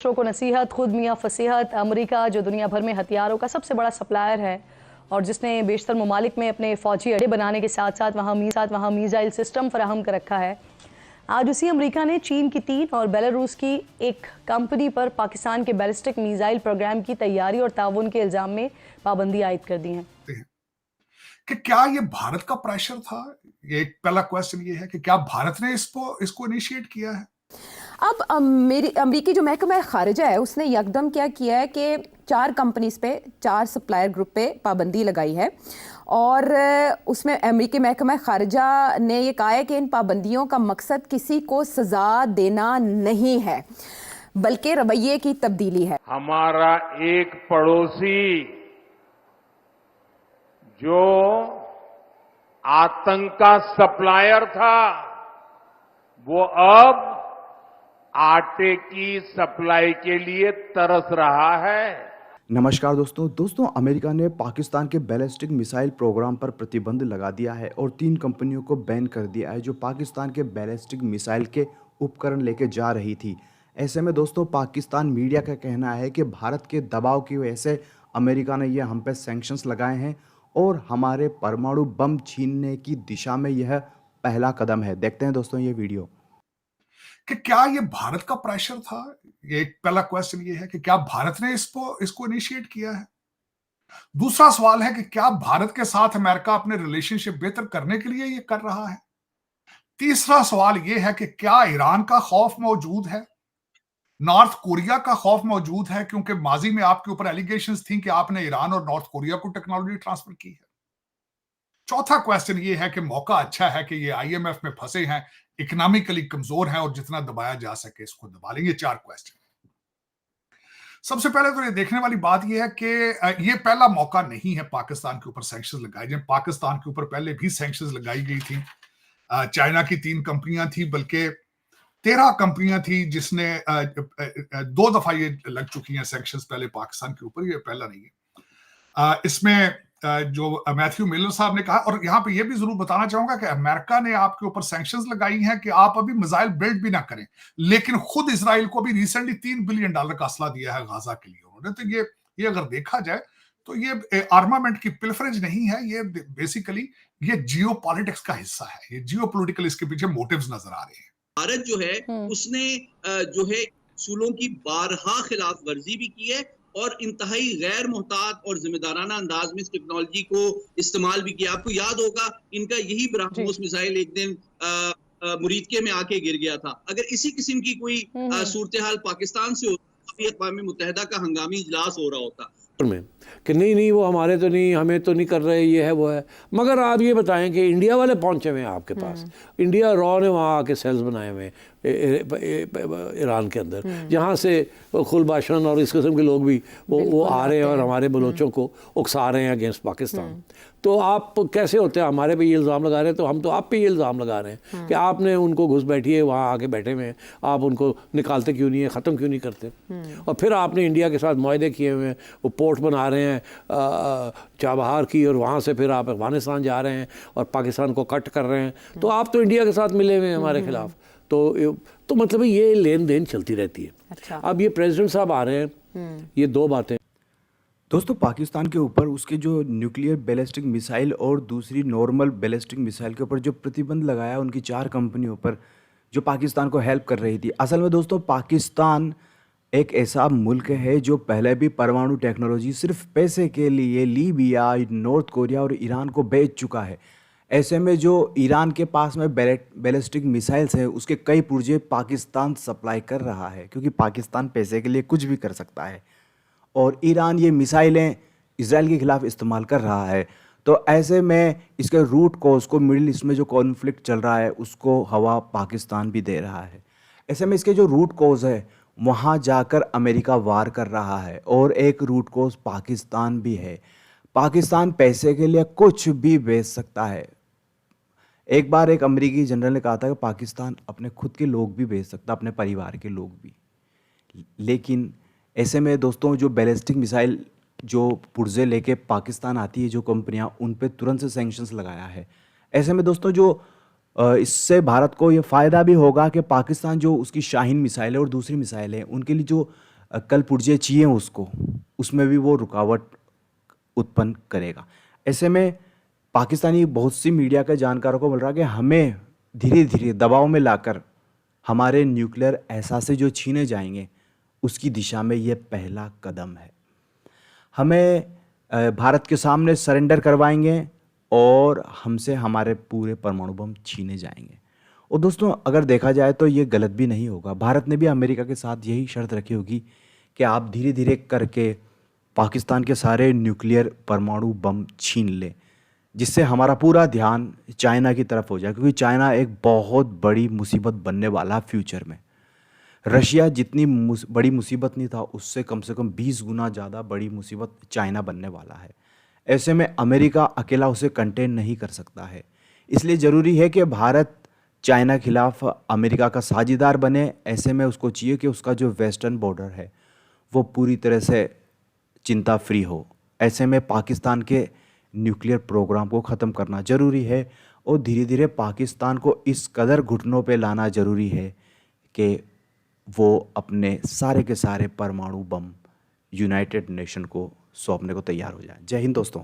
को नसीहत, खुद मियां फसीहत। अमेरिका जो दुनिया भर में हथियारों का सबसे बड़ा सप्लायर है और जिसने बेशतर ममालिक में अपने फौजी अड्डे बनाने के साथ साथ वहाँ मीज़ाइल सिस्टम फराहम कर रखा है, आज उसी अमेरिका ने चीन की 3 और बेलारूस की एक कंपनी पर पाकिस्तान के बैलिस्टिक मिसाइल प्रोग्राम की तैयारी और ताउन के इल्जाम में पाबंदी आयद कर दी है। कि क्या ये भारत का प्रेशर था? ये एक पहला क्वेश्चन ये है कि क्या भारत ने इसको इनिशिएट किया है? अब अमेरिकी जो महकमा खारिजा है उसने यकदम क्या किया है कि 4 कंपनीज पे, 4 सप्लायर ग्रुप पे पाबंदी लगाई है और उसमें अमेरिकी महकमा खारिजा ने ये कहा है कि इन पाबंदियों का मकसद किसी को सजा देना नहीं है बल्कि रवैये की तब्दीली है। हमारा एक पड़ोसी जो आतंक का सप्लायर था वो अब आटे की सप्लाई के लिए तरस रहा है। नमस्कार दोस्तों, अमेरिका ने पाकिस्तान के बैलिस्टिक मिसाइल प्रोग्राम पर प्रतिबंध लगा दिया है और 3 कंपनियों को बैन कर दिया है जो पाकिस्तान के बैलिस्टिक मिसाइल के उपकरण लेके जा रही थी। ऐसे में दोस्तों पाकिस्तान मीडिया का कहना है कि भारत के दबाव की वजह से अमेरिका ने यह हम पे सैंक्शंस लगाए हैं और हमारे परमाणु बम छीनने की दिशा में यह पहला कदम है। देखते हैं दोस्तों ये वीडियो कि क्या ये भारत का प्रेशर था? ये एक पहला क्वेश्चन ये है कि क्या भारत ने इसको इनिशिएट किया है? दूसरा सवाल है कि क्या भारत के साथ अमेरिका अपने रिलेशनशिप बेहतर करने के लिए ये कर रहा है? तीसरा सवाल ये है कि क्या ईरान का खौफ मौजूद है? नॉर्थ कोरिया का खौफ मौजूद है क्योंकि माजी में आपके ऊपर एलिगेशंस थी कि आपने ईरान और नॉर्थ कोरिया को टेक्नोलॉजी ट्रांसफर की है। चौथा क्वेश्चन ये है कि मौका अच्छा है कि ये आईएमएफ में फंसे हैं, इकोनॉमिकली कमजोर हैं और जितना दबाया जा सके इसको दबा लेंगे। 4 क्वेश्चन। सबसे पहले तो ये देखने वाली बात ये है कि ये पहला मौका नहीं है पाकिस्तान के ऊपर सैंक्शंस लगाए जाए। पाकिस्तान के ऊपर पहले भी सैंक्शंस लगाई गई थी। चाइना की 3 कंपनियां थी, बल्कि 13 कंपनियां थी जिसने 2 दफा ये लग चुकी हैं सैंक्शंस पहले पाकिस्तान के ऊपर, ये पहला नहीं है। इसमें जो मैथ्यू मिलर साहब ने कहा, और यहां पे ये भी जरूर बताना चाहूंगा कि अमेरिका ने आपके ऊपर सैंक्शंस लगाई हैं कि आप अभी मिसाइल बिल्ड भी ना करें, लेकिन खुद इसराइल को भी रिसेंटली $3 बिलियन का असला दिया है गाजा के लिए उन्होंने। तो ये अगर देखा जाए तो ये आर्मामेंट की पिलफरेज नहीं है, ये बेसिकली ये जियो पॉलिटिक्स का हिस्सा है। ये जियो पोलिटिकल इसके पीछे मोटिव्स नजर आ रहे हैं। भारत जो है उसने जो है सूलों की बारहा खिलाफ वर्जी भी की है और इंतहाई गैर मोहतात और जिम्मेदाराना अंदाज में इस टेक्नोलॉजी को इस्तेमाल भी किया। आपको याद होगा इनका यही ब्रह्मोस मिसाइल एक दिन मुरीदके में आके गिर गया था। अगर इसी किस्म की कोई सूरत हाल पाकिस्तान से होती, अक़वाम मुत्तहिदा का हंगामी इजलास हो रहा होता में कि नहीं वो हमारे तो नहीं, हमें तो नहीं कर रहे, ये है वो है। मगर आप ये बताएं कि इंडिया वाले पहुंचे हुए हैं आपके पास, इंडिया रॉ ने वहाँ आके सेल्स बनाए हुए ईरान के अंदर, जहाँ से खुलबाशन और इस किस्म के लोग भी वो आ रहे हैं और हमारे बलोचों को उकसा रहे हैं अगेंस्ट पाकिस्तान। तो आप कैसे होते हैं हमारे पे ये इल्ज़ाम लगा रहे हैं, तो हम तो आप पे ये इल्ज़ाम लगा रहे हैं कि आपने उनको घुस बैठिए वहाँ आके बैठे हुए हैं, आप उनको निकालते क्यों नहीं है, ख़त्म क्यों नहीं करते। और फिर आपने इंडिया के साथ मुआहदे किए हुए हैं, वो पोर्ट बना रहे हैं चाबहार की, और वहाँ से फिर आप अफगानिस्तान जा रहे हैं और पाकिस्तान को कट कर रहे हैं। तो आप तो इंडिया के साथ मिले हुए हैं हमारे खिलाफ। तो मतलब ये लेन देन चलती रहती है। अच्छा। अब ये प्रेसिडेंट साहब आ रहे हैं, ये 2 बातें दोस्तों, पाकिस्तान के ऊपर उसके जो न्यूक्लियर बैलिस्टिक मिसाइल और दूसरी नॉर्मल बैलिस्टिक मिसाइल के ऊपर जो प्रतिबंध लगाया उनकी 4 कंपनियों पर जो पाकिस्तान को हेल्प कर रही थी। असल में दोस्तों पाकिस्तान एक ऐसा मुल्क है जो पहले भी परमाणु टेक्नोलॉजी सिर्फ पैसे के लिए लीबिया, नॉर्थ कोरिया और ईरान को बेच चुका है। ऐसे में जो ईरान के पास में बैलिस्टिक मिसाइल्स है उसके कई पुर्जे पाकिस्तान सप्लाई कर रहा है, क्योंकि पाकिस्तान पैसे के लिए कुछ भी कर सकता है और ईरान ये मिसाइलें इसराइल के खिलाफ इस्तेमाल कर रहा है। तो ऐसे में इसके रूट कोज को, मिडिल ईस्ट में जो कॉन्फ्लिक्ट चल रहा है उसको हवा पाकिस्तान भी दे रहा है। ऐसे में इसके जो रूट कोज है वहाँ जाकर अमेरिका वार कर रहा है और एक रूट कोज पाकिस्तान भी है। पाकिस्तान पैसे के लिए कुछ भी बेच सकता है। एक बार एक अमेरिकी जनरल ने कहा था कि पाकिस्तान अपने खुद के लोग भी बेच सकता, अपने परिवार के लोग भी। लेकिन ऐसे में दोस्तों जो बैलिस्टिक मिसाइल जो पुर्जे लेके पाकिस्तान आती है जो कंपनियां, उन पे तुरंत से सैंक्शंस लगाया है। ऐसे में दोस्तों जो इससे भारत को ये फ़ायदा भी होगा कि पाकिस्तान जो उसकी शाहीन मिसाइल है और दूसरी मिसाइल है उनके लिए जो कल पुर्जे चाहिए उसको, उसमें भी वो रुकावट उत्पन्न करेगा। ऐसे में पाकिस्तानी बहुत सी मीडिया के जानकारों को बोल रहा है कि हमें धीरे धीरे दबाव में लाकर हमारे न्यूक्लियर एहसासे जो छीने जाएंगे उसकी दिशा में ये पहला कदम है। हमें भारत के सामने सरेंडर करवाएंगे और हमसे हमारे पूरे परमाणु बम छीने जाएंगे। और दोस्तों, अगर देखा जाए तो ये गलत भी नहीं होगा। भारत ने भी अमेरिका के साथ यही शर्त रखी होगी कि आप धीरे धीरे करके पाकिस्तान के सारे न्यूक्लियर परमाणु बम छीन ले, जिससे हमारा पूरा ध्यान चाइना की तरफ हो जाए, क्योंकि चाइना एक बहुत बड़ी मुसीबत बनने वाला फ्यूचर में। रशिया जितनी बड़ी मुसीबत नहीं था, उससे कम से कम 20 गुना ज़्यादा बड़ी मुसीबत चाइना बनने वाला है। ऐसे में अमेरिका अकेला उसे कंटेन नहीं कर सकता है। इसलिए ज़रूरी है कि भारत चाइना के खिलाफ अमेरिका का साझीदार बने। ऐसे में उसको चाहिए कि उसका जो वेस्टर्न बॉर्डर है वो पूरी तरह से चिंता फ्री हो। ऐसे में पाकिस्तान के न्यूक्लियर प्रोग्राम को ख़त्म करना ज़रूरी है और धीरे धीरे पाकिस्तान को इस कदर घुटनों पे लाना ज़रूरी है कि वो अपने सारे के सारे परमाणु बम यूनाइटेड नेशन को सौंपने को तैयार हो जाए। जय हिंद दोस्तों।